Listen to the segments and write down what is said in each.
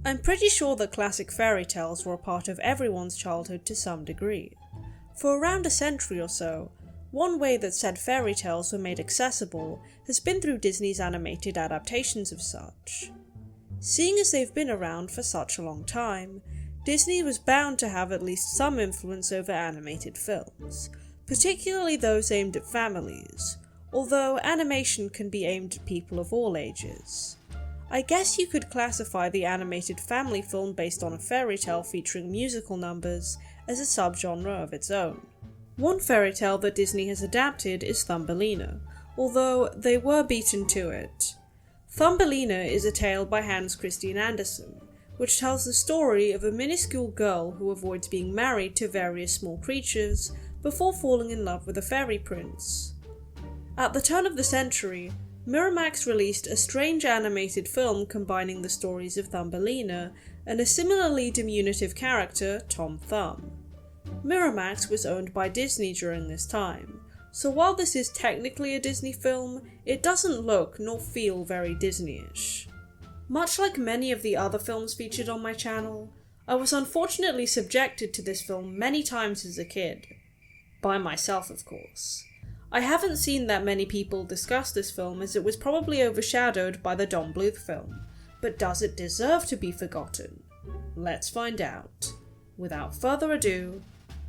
I'm pretty sure that classic fairy tales were a part of everyone's childhood to some degree. For around a century or so, one way that said fairy tales were made accessible has been through Disney's animated adaptations of such. Seeing as they've been around for such a long time, Disney was bound to have at least some influence over animated films, particularly those aimed at families, although animation can be aimed at people of all ages. I guess you could classify the animated family film based on a fairy tale featuring musical numbers as a subgenre of its own. One fairy tale that Disney has adapted is Thumbelina, although they were beaten to it. Thumbelina is a tale by Hans Christian Andersen, which tells the story of a minuscule girl who avoids being married to various small creatures before falling in love with a fairy prince. At the turn of the century, Miramax released a strange animated film combining the stories of Thumbelina and a similarly diminutive character, Tom Thumb. Miramax was owned by Disney during this time, so while this is technically a Disney film, it doesn't look nor feel very Disney-ish. Much like many of the other films featured on my channel, I was unfortunately subjected to this film many times as a kid. By myself, of course. I haven't seen that many people discuss this film as it was probably overshadowed by the Don Bluth film, but does it deserve to be forgotten? Let's find out. Without further ado,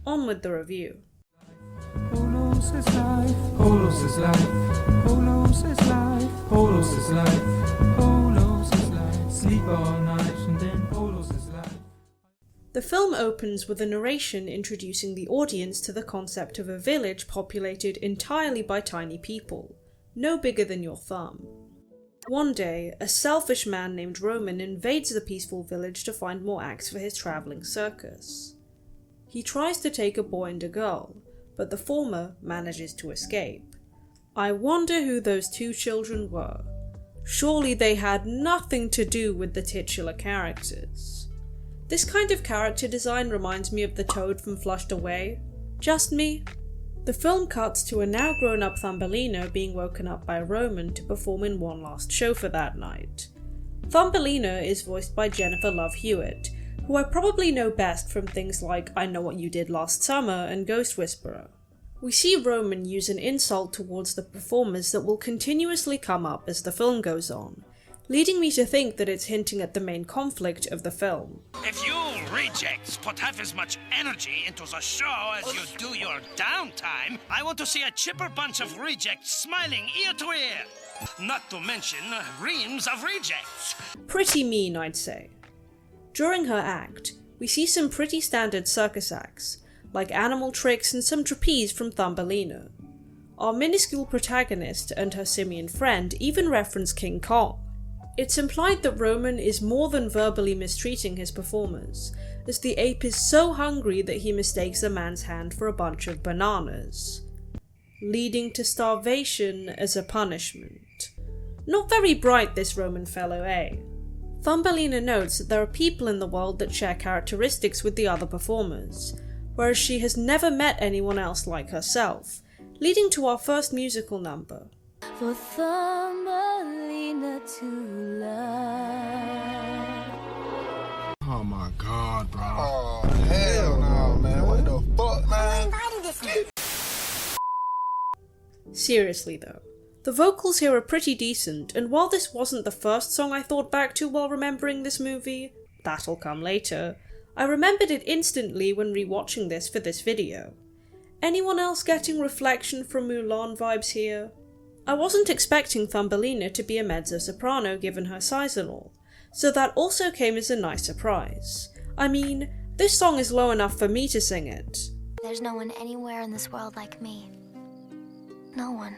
on with the review. Polos is life, Polos is life, Polos is life, Polos is life, Polos is life, sleep all night and then Polos is life. The film opens with a narration introducing the audience to the concept of a village populated entirely by tiny people, no bigger than your thumb. One day, a selfish man named Roman invades the peaceful village to find more acts for his travelling circus. He tries to take a boy and a girl, but the former manages to escape. I wonder who those two children were. Surely they had nothing to do with the titular characters. This kind of character design reminds me of the toad from Flushed Away. Just me? The film cuts to a now grown-up Thumbelina being woken up by Roman to perform in one last show for that night. Thumbelina is voiced by Jennifer Love Hewitt, who I probably know best from things like I Know What You Did Last Summer and Ghost Whisperer. We see Roman use an insult towards the performers that will continuously come up as the film goes on, leading me to think that it's hinting at the main conflict of the film. If you rejects put half as much energy into the show as you do your downtime, I want to see a chipper bunch of rejects smiling ear to ear. Not to mention reams of rejects. Pretty mean, I'd say. During her act, we see some pretty standard circus acts, like animal tricks and some trapeze from Thumbelina. Our minuscule protagonist and her simian friend even reference King Kong. It's implied that Roman is more than verbally mistreating his performers, as the ape is so hungry that he mistakes a man's hand for a bunch of bananas, leading to starvation as a punishment. Not very bright, this Roman fellow, eh? Thumbelina notes that there are people in the world that share characteristics with the other performers, whereas she has never met anyone else like herself, leading to our first musical number. For Thumbelina to love. Oh my god, bro. Oh, hell no, man. What the fuck, man? Seriously though, the vocals here are pretty decent, and while this wasn't the first song I thought back to while remembering this movie, that'll come later, I remembered it instantly when rewatching this for this video. Anyone else getting Reflection from Mulan vibes here? I wasn't expecting Thumbelina to be a mezzo-soprano given her size and all, so that also came as a nice surprise. I mean, this song is low enough for me to sing it. There's no one anywhere in this world like me. No one.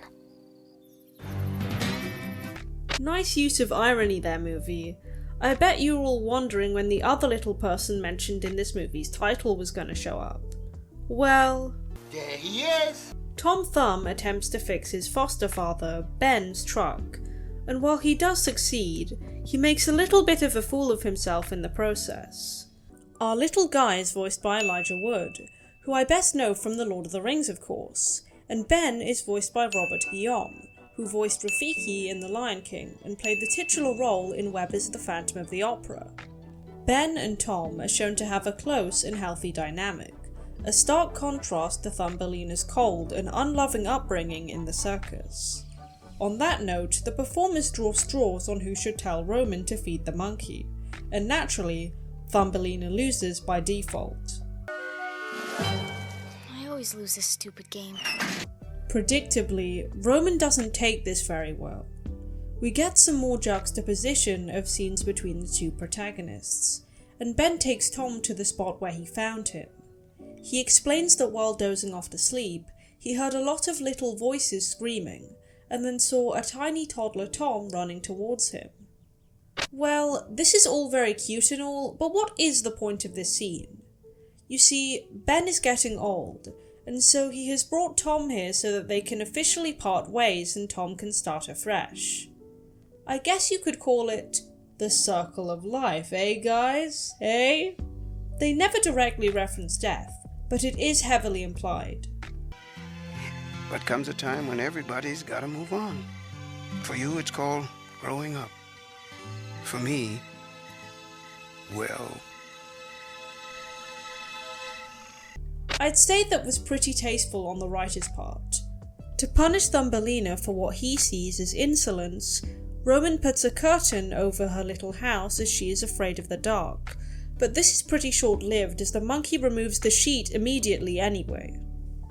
Nice use of irony there, movie. I bet you were all wondering when the other little person mentioned in this movie's title was gonna show up. Well, There he is. Tom Thumb attempts to fix his foster father, Ben's truck, and while he does succeed, he makes a little bit of a fool of himself in the process. Our little guy is voiced by Elijah Wood, who I best know from The Lord of the Rings, of course, and Ben is voiced by Robert Guillaume, who voiced Rafiki in The Lion King and played the titular role in Webber's The Phantom of the Opera. Ben and Tom are shown to have a close and healthy dynamic, a stark contrast to Thumbelina's cold and unloving upbringing in the circus. On that note, the performers draw straws on who should tell Roman to feed the monkey, and naturally, Thumbelina loses by default. I always lose this stupid game. Predictably, Roman doesn't take this very well. We get some more juxtaposition of scenes between the two protagonists, and Ben takes Tom to the spot where he found him. He explains that while dozing off to sleep, he heard a lot of little voices screaming, and then saw a tiny toddler Tom running towards him. Well, this is all very cute and all, but what is the point of this scene? You see, Ben is getting old, and so he has brought Tom here so that they can officially part ways and Tom can start afresh. I guess you could call it the circle of life, eh guys? Eh? They never directly reference death, but it is heavily implied. But comes a time when everybody's gotta move on. For you, it's called growing up. For me, well... I'd say that was pretty tasteful on the writer's part. To punish Thumbelina for what he sees as insolence, Roman puts a curtain over her little house as she is afraid of the dark, but this is pretty short-lived as the monkey removes the sheet immediately anyway.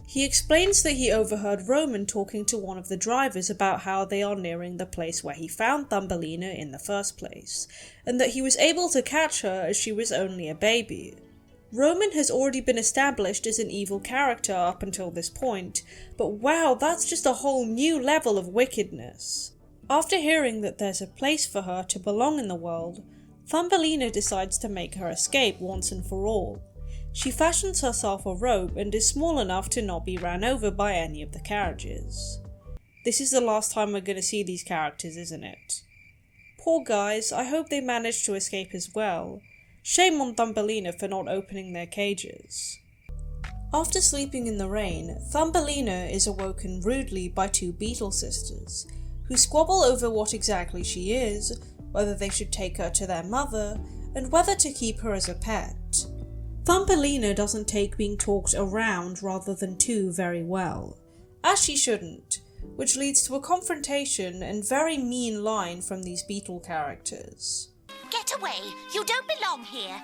He explains that he overheard Roman talking to one of the drivers about how they are nearing the place where he found Thumbelina in the first place, and that he was able to catch her as she was only a baby. Roman has already been established as an evil character up until this point, but wow, that's just a whole new level of wickedness. After hearing that there's a place for her to belong in the world, Thumbelina decides to make her escape once and for all. She fashions herself a rope and is small enough to not be ran over by any of the carriages. This is the last time we're going to see these characters, isn't it? Poor guys, I hope they manage to escape as well. Shame on Thumbelina for not opening their cages. After sleeping in the rain, Thumbelina is awoken rudely by two beetle sisters, who squabble over what exactly she is, whether they should take her to their mother, and whether to keep her as a pet. Thumbelina doesn't take being talked around rather than to very well, as she shouldn't, which leads to a confrontation and very mean line from these beetle characters. Get away! You don't belong here!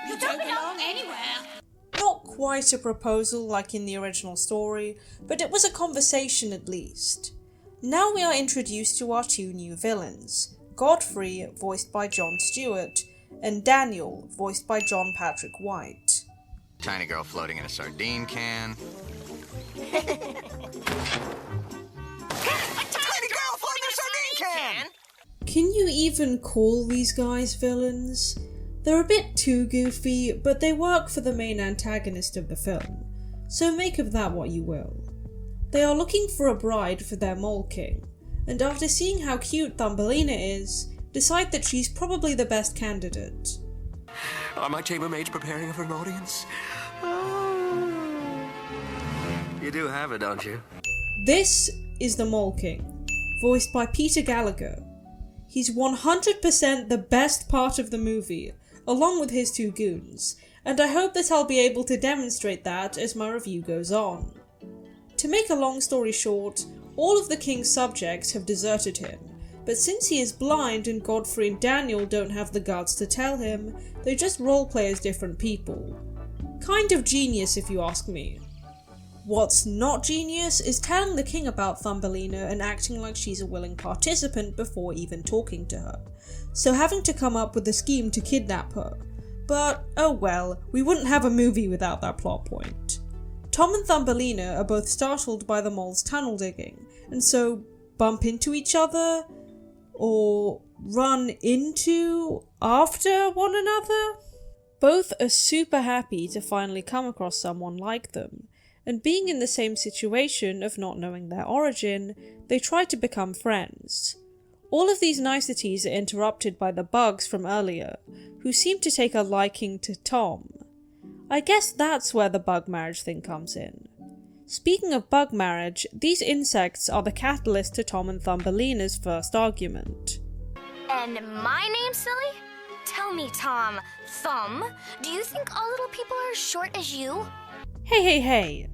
You don't belong anywhere! Not quite a proposal like in the original story, but it was a conversation at least. Now we are introduced to our two new villains, Godfrey, voiced by Jon Stewart, and Daniel, voiced by John Patrick White. Tiny girl floating in a sardine can. A tiny girl floating in a sardine can! Can you even call these guys villains? They're a bit too goofy, but they work for the main antagonist of the film, so make of that what you will. They are looking for a bride for their mole king, and after seeing how cute Thumbelina is, decide that she's probably the best candidate. Are my chambermaids preparing for an audience? Oh. You do have it, don't you? This is the Mole King, voiced by Peter Gallagher. He's 100% the best part of the movie, along with his two goons, and I hope that I'll be able to demonstrate that as my review goes on. To make a long story short, all of the king's subjects have deserted him, but since he is blind and Godfrey and Daniel don't have the guts to tell him, they just roleplay as different people. Kind of genius if you ask me. What's not genius is telling the king about Thumbelina and acting like she's a willing participant before even talking to her, so having to come up with a scheme to kidnap her. But oh well, we wouldn't have a movie without that plot point. Tom and Thumbelina are both startled by the mole's tunnel digging, and so bump into each other? Or run into after one another? Both are super happy to finally come across someone like them, and being in the same situation of not knowing their origin, they try to become friends. All of these niceties are interrupted by the bugs from earlier, who seem to take a liking to Tom. I guess that's where the bug marriage thing comes in. Speaking of bug marriage, these insects are the catalyst to Tom and Thumbelina's first argument. And my name's silly? Tell me, Tom, Thumb, do you think all little people are as short as you? Hey.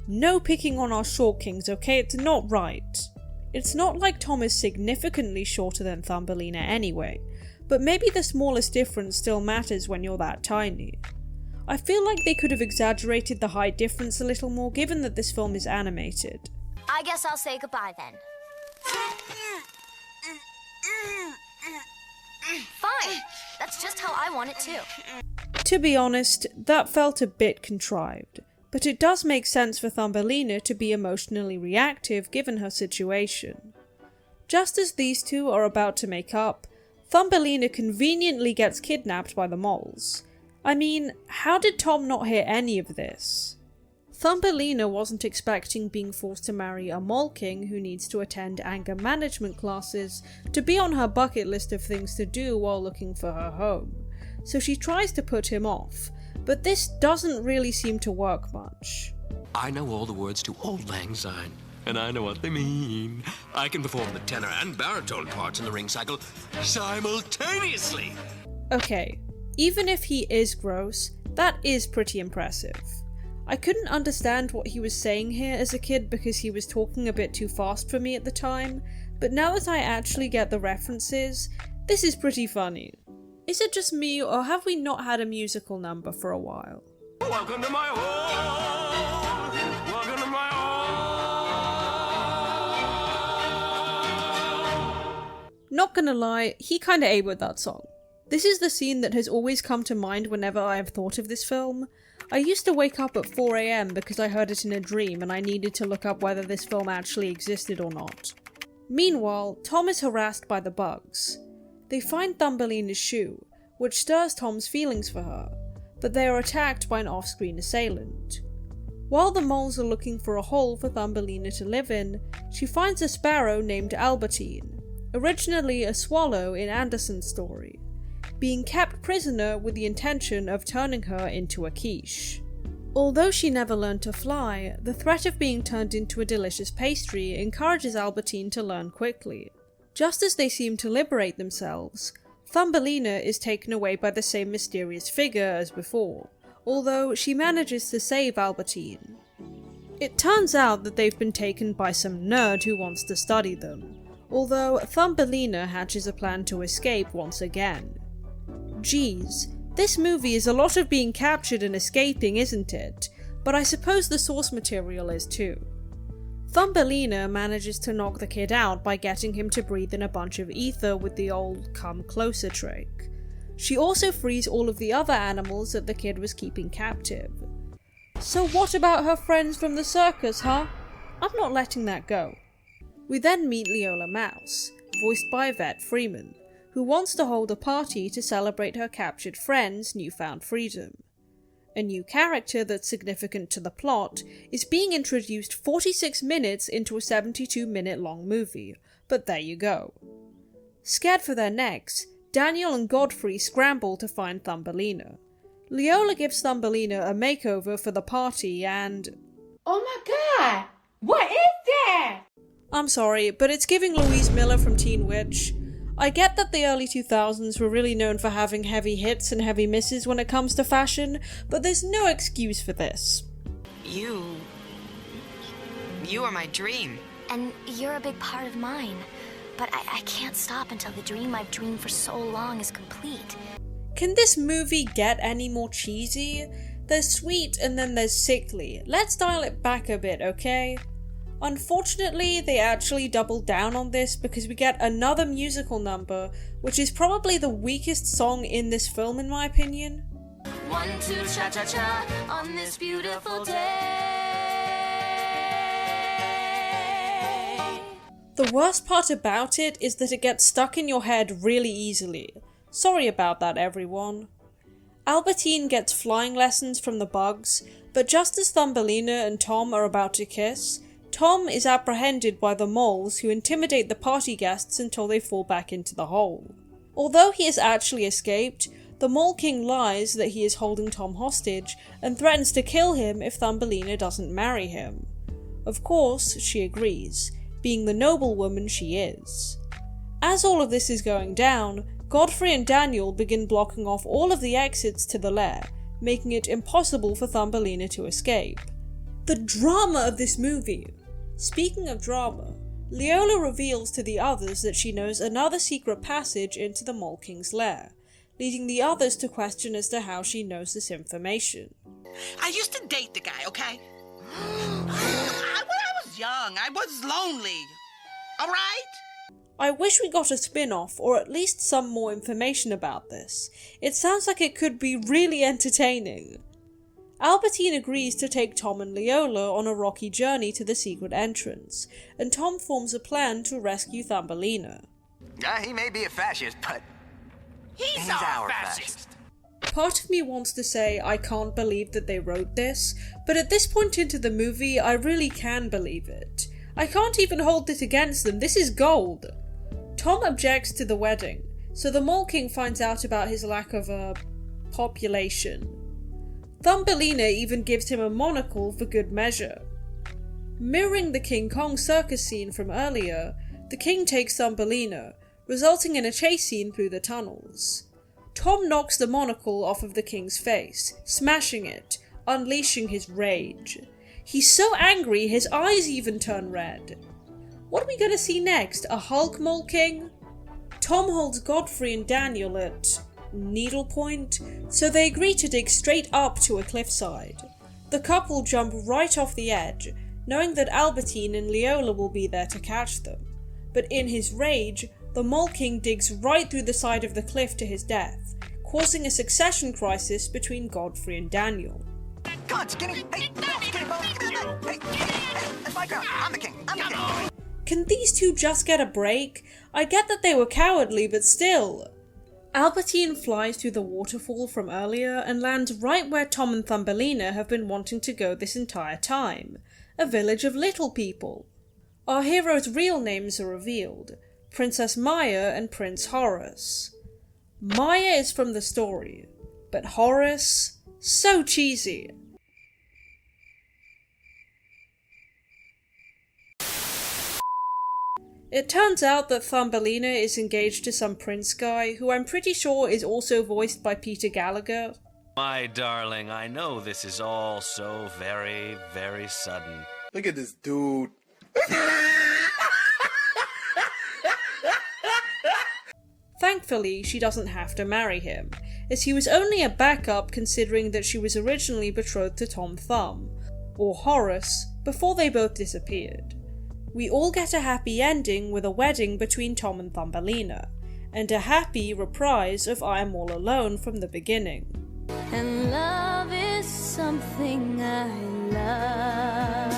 No picking on our short kings, okay? It's not right. It's not like Tom is significantly shorter than Thumbelina anyway, but maybe the smallest difference still matters when you're that tiny. I feel like they could have exaggerated the height difference a little more given that this film is animated. I guess I'll say goodbye then. Fine, that's just how I want it too. To be honest, that felt a bit contrived, but it does make sense for Thumbelina to be emotionally reactive given her situation. Just as these two are about to make up, Thumbelina conveniently gets kidnapped by the moles. I mean, how did Tom not hear any of this? Thumbelina wasn't expecting being forced to marry a mole king who needs to attend anger management classes to be on her bucket list of things to do while looking for her home, so she tries to put him off, but this doesn't really seem to work much. I know all the words to Auld Lang Syne, and I know what they mean. I can perform the tenor and baritone parts in the ring cycle simultaneously. Okay, even if he is gross, that is pretty impressive. I couldn't understand what he was saying here as a kid because he was talking a bit too fast for me at the time, but now that I actually get the references, this is pretty funny. Is it just me, or have we not had a musical number for a while? Welcome to my home! Welcome to my home! Not gonna lie, he kinda ate with that song. This is the scene that has always come to mind whenever I have thought of this film. I used to wake up at 4 AM because I heard it in a dream and I needed to look up whether this film actually existed or not. Meanwhile, Tom is harassed by the bugs. They find Thumbelina's shoe, which stirs Tom's feelings for her, but they are attacked by an off-screen assailant. While the moles are looking for a hole for Thumbelina to live in, she finds a sparrow named Albertine, originally a swallow in Andersen's story, being kept prisoner with the intention of turning her into a quiche. Although she never learned to fly, the threat of being turned into a delicious pastry encourages Albertine to learn quickly. Just as they seem to liberate themselves, Thumbelina is taken away by the same mysterious figure as before, although she manages to save Albertine. It turns out that they've been taken by some nerd who wants to study them, although Thumbelina hatches a plan to escape once again. Geez, this movie is a lot of being captured and escaping, isn't it? But I suppose the source material is too. Thumbelina manages to knock the kid out by getting him to breathe in a bunch of ether with the old come closer trick. She also frees all of the other animals that the kid was keeping captive. So what about her friends from the circus, huh? I'm not letting that go. We then meet Leola Mouse, voiced by Yvette Freeman, who wants to hold a party to celebrate her captured friend's newfound freedom. A new character that's significant to the plot is being introduced 46 minutes into a 72-minute long movie, but there you go. Scared for their necks, Daniel and Godfrey scramble to find Thumbelina. Leola gives Thumbelina a makeover for the party and... Oh my god! What is that? I'm sorry, but it's giving Louise Miller from Teen Witch. I get that the early 2000s were really known for having heavy hits and heavy misses when it comes to fashion, but there's no excuse for this. You are my dream. And you're a big part of mine. But I can't stop until the dream I've dreamed for so long is complete. Can this movie get any more cheesy? There's sweet and then there's sickly. Let's dial it back a bit, okay? Unfortunately, they actually doubled down on this because we get another musical number, which is probably the weakest song in this film in my opinion. 1, 2, cha-cha-cha on this beautiful day. The worst part about it is that it gets stuck in your head really easily. Sorry about that, everyone. Albertine gets flying lessons from the bugs, but just as Thumbelina and Tom are about to kiss, Tom is apprehended by the moles who intimidate the party guests until they fall back into the hole. Although he has actually escaped, the Mole King lies that he is holding Tom hostage and threatens to kill him if Thumbelina doesn't marry him. Of course, she agrees, being the noble woman she is. As all of this is going down, Godfrey and Daniel begin blocking off all of the exits to the lair, making it impossible for Thumbelina to escape. The drama of this movie! Speaking of drama, Leola reveals to the others that she knows another secret passage into the Mole King's lair, leading the others to question as to how she knows this information. I used to date the guy, okay? When I was young, I was lonely. Alright? I wish we got a spin-off, or at least some more information about this. It sounds like it could be really entertaining. Albertine agrees to take Tom and Leola on a rocky journey to the secret entrance, and Tom forms a plan to rescue Thumbelina. He may be a fascist, but he's our fascist. Part of me wants to say I can't believe that they wrote this, but at this point into the movie I really can believe it. I can't even hold it against them, this is gold! Tom objects to the wedding, so the Mole King finds out about his lack of population. Thumbelina even gives him a monocle for good measure. Mirroring the King Kong circus scene from earlier, the king takes Thumbelina, resulting in a chase scene through the tunnels. Tom knocks the monocle off of the king's face, smashing it, unleashing his rage. He's so angry his eyes even turn red. What are we gonna see next? A Hulk Mole King? Tom holds Godfrey and Daniel at needlepoint, so they agree to dig straight up to a cliffside. The couple jump right off the edge, knowing that Albertine and Leola will be there to catch them. But in his rage, the Mole King digs right through the side of the cliff to his death, causing a succession crisis between Godfrey and Daniel. Come on, Skinny! Hey, Skinny Bone, give me that! Hey, that's my ground. I'm the king. Can these two just get a break? I get that they were cowardly, but still. Albertine flies through the waterfall from earlier and lands right where Tom and Thumbelina have been wanting to go this entire time, a village of little people. Our heroes' real names are revealed, Princess Maya and Prince Horace. Maya is from the story, but Horace? So cheesy. It turns out that Thumbelina is engaged to some prince guy, who I'm pretty sure is also voiced by Peter Gallagher. My darling, I know this is all so very, very sudden. Look at this dude. Thankfully, she doesn't have to marry him, as he was only a backup considering that she was originally betrothed to Tom Thumb, or Horace, before they both disappeared. We all get a happy ending with a wedding between Tom and Thumbelina, and a happy reprise of I Am All Alone from the beginning. And love is something I love.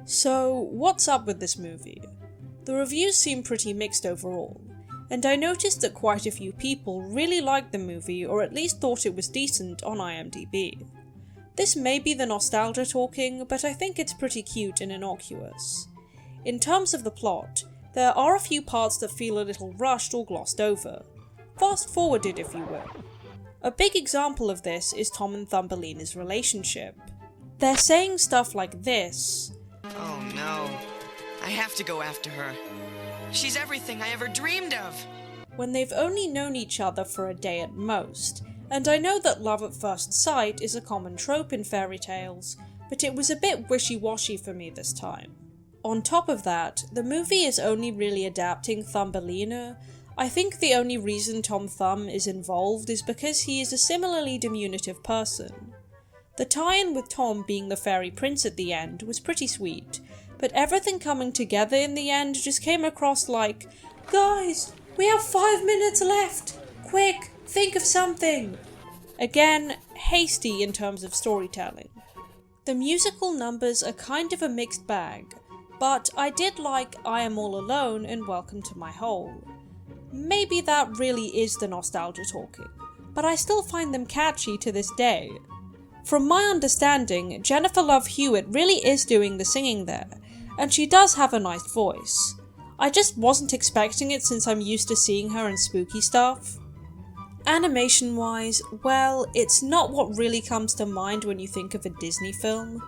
So, what's up with this movie? The reviews seem pretty mixed overall, and I noticed that quite a few people really liked the movie or at least thought it was decent on IMDb. This may be the nostalgia talking, but I think it's pretty cute and innocuous. In terms of the plot, there are a few parts that feel a little rushed or glossed over. Fast-forwarded, if you will. A big example of this is Tom and Thumbelina's relationship. They're saying stuff like this. Oh no, I have to go after her. She's everything I ever dreamed of. When they've only known each other for a day at most. And I know that love at first sight is a common trope in fairy tales, but it was a bit wishy-washy for me this time. On top of that, the movie is only really adapting Thumbelina. I think the only reason Tom Thumb is involved is because he is a similarly diminutive person. The tie-in with Tom being the fairy prince at the end was pretty sweet, but everything coming together in the end just came across like, "Guys, we have 5 minutes left! Quick! Think of something!" Again, hasty in terms of storytelling. The musical numbers are kind of a mixed bag, but I did like I Am All Alone and Welcome to My Hole. Maybe that really is the nostalgia talking, but I still find them catchy to this day. From my understanding, Jennifer Love Hewitt really is doing the singing there, and she does have a nice voice. I just wasn't expecting it since I'm used to seeing her in spooky stuff. Animation-wise, well, it's not what really comes to mind when you think of a Disney film.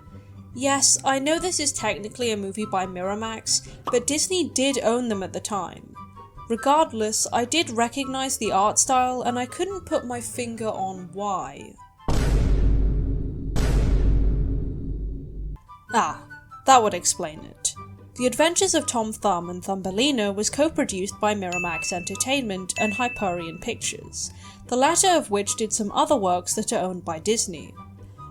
Yes, I know this is technically a movie by Miramax, but Disney did own them at the time. Regardless, I did recognise the art style and I couldn't put my finger on why. Ah, that would explain it. The Adventures of Tom Thumb and Thumbelina was co-produced by Miramax Entertainment and Hyperion Pictures, the latter of which did some other works that are owned by Disney.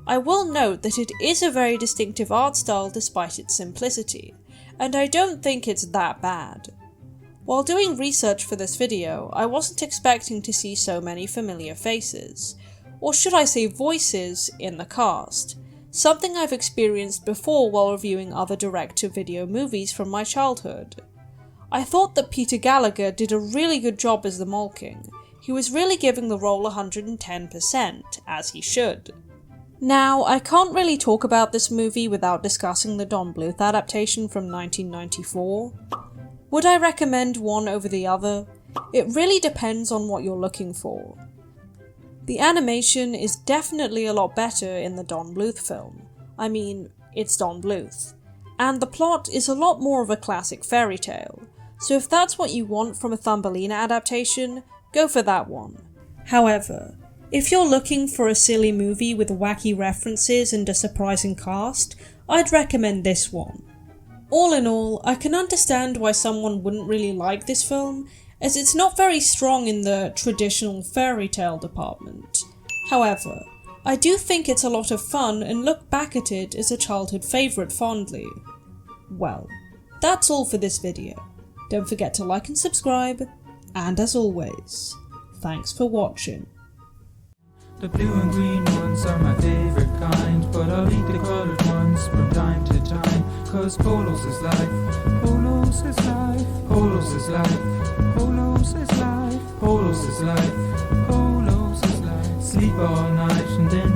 I will note that it is a very distinctive art style despite its simplicity, and I don't think it's that bad. While doing research for this video, I wasn't expecting to see so many familiar faces, or should I say voices, in the cast, something I've experienced before while reviewing other direct-to-video movies from my childhood. I thought that Peter Gallagher did a really good job as the Mole King. He was really giving the role 110%, as he should. Now, I can't really talk about this movie without discussing the Don Bluth adaptation from 1994. Would I recommend one over the other? It really depends on what you're looking for. The animation is definitely a lot better in the Don Bluth film. I mean, it's Don Bluth. And the plot is a lot more of a classic fairy tale, so if that's what you want from a Thumbelina adaptation, go for that one. However, if you're looking for a silly movie with wacky references and a surprising cast, I'd recommend this one. All in all, I can understand why someone wouldn't really like this film, as it's not very strong in the traditional fairy tale department. However, I do think it's a lot of fun and look back at it as a childhood favourite fondly. Well, that's all for this video. Don't forget to like and subscribe, and as always, thanks for watching. The blue and green ones are my favorite kind, but I'll eat the colored ones from time to time. Cause Polos is life, Polos is life, Polos is life, Polos is life, Polos is life, Polos is life. Sleep all night and then